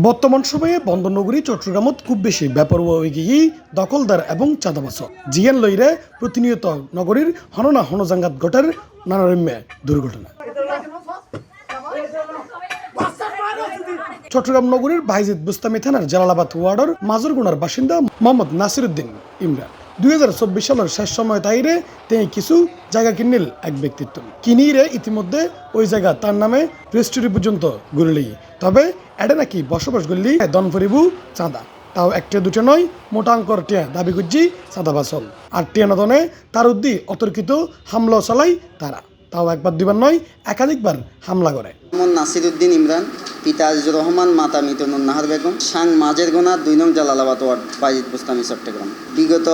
বর্তমান সময়ে বন্দরনগরী চট্টগ্রামত খুব বেশি বেপরোয়া হয়ে গিয়ে দখলদার এবং চাঁদাবাজ জিয়ান লইরে প্রতিনিয়ত নগরীর হননা হনজাঙ্গাত ঘটার নানারম্য দুর্ঘটনা। চট্টগ্রাম নগরীর বাইজিদ বুস্তামি থানার জালালাবাদ ওয়ার্ডের মাজরগুনার বাসিন্দা মোহাম্মদ নাসিরউদ্দিন ইমরান 2024 সালের শেষ সময় তাইরে তিনি কিছু জায়গা কিনিল এক ব্যক্তিত্ব কিনিরে ইতিমধ্যে ওই জায়গা তার নামে রেজিস্ট্রি পর্যন্ত গড়লি, তবে এটা নাকি বসবাস করলি দন ফরিবু চাঁদা, তাও একটা দুটো নয়, মোটা অঙ্কর টিয়া দাবি করছি চাঁদা বাসল আর টিয়া নদনে তার উদ্দি অতর্কিত হামলা চালাই তারা, তাও একবার দুইবার নয় একাধিকবার হামলা করে। নাসিরউদ্দিন ইমরান, পিতা আজিজুর রহমান, মাতা মিতুনুন নাহার বেগম, সাং মাজেরগোনা 2 নং জালালাবাদ ওয়ার্ড, বাইজিদ বুস্তামি, চট্টগ্রাম। বিগত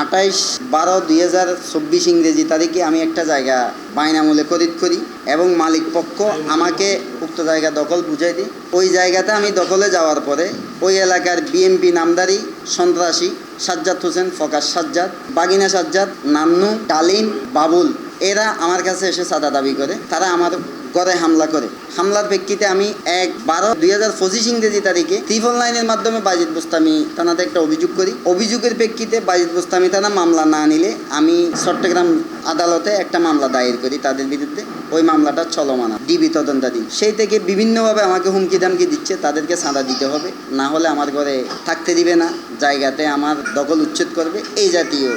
28/12/2024 ইংরেজি তারিখে আমি একটা জায়গা বাইনামূলে খরিদ করি এবং মালিক পক্ষ আমাকে উক্ত জায়গা দখল বুঝাই দিই। ওই জায়গাতে আমি দখলে যাওয়ার পরে ওই এলাকার বিএমপি নামদারি সন্ত্রাসী সাজ্জাদ হোসেন, ফকাশ সাজ্জাদ, বাগিনা সাজ্জাদ, নান্নু, ডালিম, বাবুল, এরা আমার কাছে এসে চাঁদা দাবি করে। তারা আমার ঘরে হামলা করে। হামলার প্রেক্ষিতে আমি 1/12/2025 ইংরেজি তারিখে 999 মাধ্যমে বাইজিদ বুস্তামি থানাতে একটা অভিযোগ করি। অভিযোগের প্রেক্ষিতে বাইজিদ বুস্তামি থানা মামলা না নিলে আমি চট্টগ্রাম আদালতে একটা মামলা দায়ের করি তাদের বিরুদ্ধে। ওই মামলাটা চলমান, ডিবি তদন্তাধীন। সেই থেকে বিভিন্নভাবে আমাকে হুমকি দামকি দিচ্ছে, তাদেরকে চাঁদা দিতে হবে, না হলে আমার ঘরে থাকতে দিবে না, জায়গাতে আমার দখল উচ্ছেদ করবে, এই জাতীয়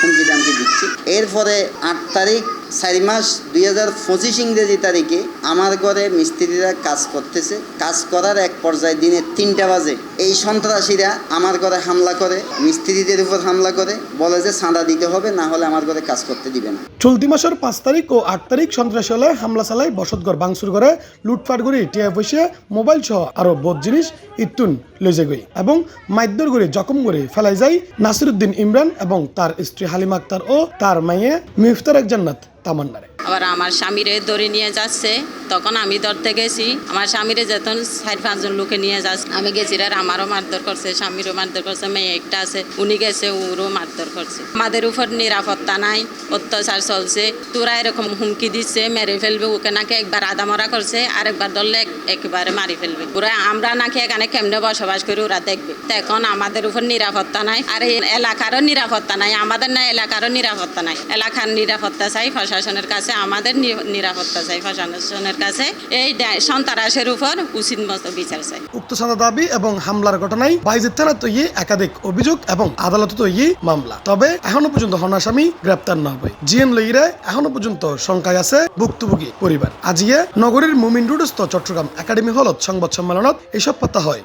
হুমকি দামকি দিচ্ছে। এরপরে 8 তারিখ 4 মাস 2025 ইংরেজি তারিখে আমার ঘরে মিস্ত্রিরা কাজ করতেছে। কাজ করার এক পর্যায়ে দিনে 3টা বাজে এই সন্ত্রাসীরা আমার ঘরে হামলা করে, মিস্ত্রিদের উপর হামলা করে, বলে যে চাঁদা দিতে হবে, না হলে আমার ঘরে কাজ করতে দিবে না। চলতি মাসের 5 তারিখ ও 8 তারিখ সন্ত্রাসী হলে হামলা চালায়, বসতঘর ভাঙচুর করে, লুটপাট করে, টিয়া পয়সা, মোবাইল সহ আরো বহুত জিনিস ইত্তুন লইজে গই এবং মাইদ্যর করে জখম করে ফেলাই যায় নাসিরউদ্দিন ইমরান এবং তার স্ত্রী হালিমা আক্তার ও তার মাইয়ে মিফতার জান্নাত তামান্নারে। আবার আমার স্বামীরে ধরে নিয়ে যাচ্ছে, তখন আমি ধরতে গেছি। আমার স্বামীরে যখন 4-5 জন লোকে নিয়ে যাচ্ছে, আমি গেছি, আর আমারও মারধর করছে, স্বামীরও মারধর করছে, মেয়ে একটা আছে উনি গেছে, ওরও মারধর করছে। আমাদের উপর নিরাপত্তা নাই, অত্যাচার চলছে। তোরা এরকম হুমকি দিচ্ছে, মেরে ফেলবে, ওকে নাকি একবার আদামরা করছে, আরেকবার ধরলে একেবারে মারি ফেলবে। ওরা আমরা নাকি এখানে কেমনে বসবাস করি ওরা দেখবে। এখন আমাদের উপর নিরাপত্তা নাই, আর এই এলাকারও নিরাপত্তা নাই, আমাদের না এলাকারও নিরাপত্তা নাই। এলাকার নিরাপত্তা চাই প্রশাসনের কাছে, আমাদের নিরাপত্তা চাই প্রশাসনের কাছে। এই সন্ত্রাসের উপর উচিত মতো বিচার চাই। উক্ত চাঁদা দাবি এবং হামলার ঘটনায় বাইজিদ থানা তৈরি একাধিক অভিযোগ এবং আদালত তৈরি মামলা, তবে এখনো পর্যন্ত হনাসামি গ্রেপ্তার না হয়। জিএম লইরে এখনো পর্যন্ত সংখ্যায় আছে ভুক্তভোগী পরিবার। আজিয়ে নগরীর মুমিন রোডস্থ চট্টগ্রাম একাডেমি হলত সংবাদ সম্মেলনত এসব কথা হয়।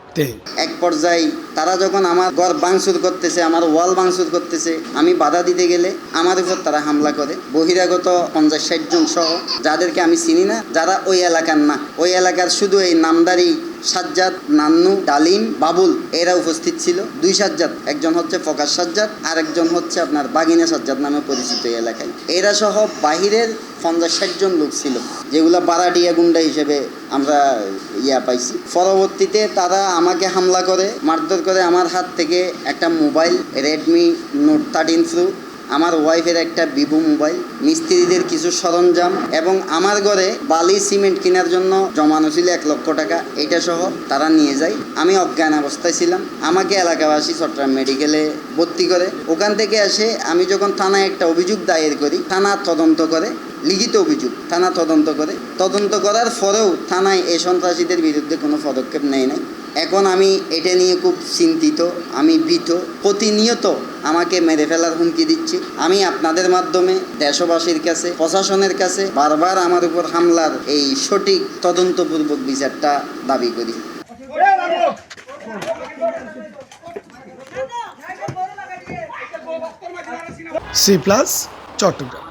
এক পর্যায়ে তারা যখন আমার ঘর ভাঙচুর করতেছে, আমার ওয়াল ভাঙচুর করতেছে, আমি বাধা দিতে গেলে আমার উপর তারা হামলা করে। বহিরাগত 50-60 জন সহ, যাদেরকে আমি চিনি না, যারা ওই এলাকার না, ওই এলাকার শুধু এই নামদারি সাজ্জাদ, নান্নু, ডালিম, বাবুল, এরা উপস্থিত ছিল। 2 সাজ্জাদ, একজন হচ্ছে ফকাশ সাজ্জাদ, আর একজন হচ্ছে আপনার বাগিনা সাজ্জাদ নামে পরিচিত এই এলাকায়। এরা সহ বাহিরের 50-60 জন লোক ছিল, যেগুলা বারাটিয়া গুন্ডা হিসেবে আমরা পাইছি। পরবর্তীতে তারা আমাকে হামলা করে, মারধর করে। আমার হাত থেকে একটা মোবাইল, রেডমি নোট 13 প্রো, আমার ওয়াইফের একটা ভিভো মোবাইল, মিস্ত্রিদের কিছু সরঞ্জাম এবং আমার ঘরে বালি সিমেন্ট কেনার জন্য জমানো ছিল 1 লক্ষ টাকা, এটা সহ তারা নিয়ে যায়। আমি অজ্ঞান অবস্থায় ছিলাম। আমাকে এলাকাবাসী চট্টগ্রাম মেডিকেলে ভর্তি করে। ওখান থেকে এসে আমি যখন থানায় একটা অভিযোগ দায়ের করি, থানা তদন্ত করে, লিখিত অভিযোগ, থানা তদন্ত করে। তদন্ত করার পরেও থানায় এই সন্ত্রাসীদের বিরুদ্ধে কোনো পদক্ষেপ নেয় নাই। এখন আমি এটা নিয়ে খুব চিন্তিত, আমি ভীত। প্রতিনিয়ত আমাকে মেরে ফেলার হুমকি দিচ্ছে। আমি আপনাদের মাধ্যমে দেশবাসীর কাছে, প্রশাসনের কাছে বারবার আমার উপর হামলার এই সঠিক তদন্তপূর্বক বিচারটা দাবি করি। C+ চট্টগ্রাম।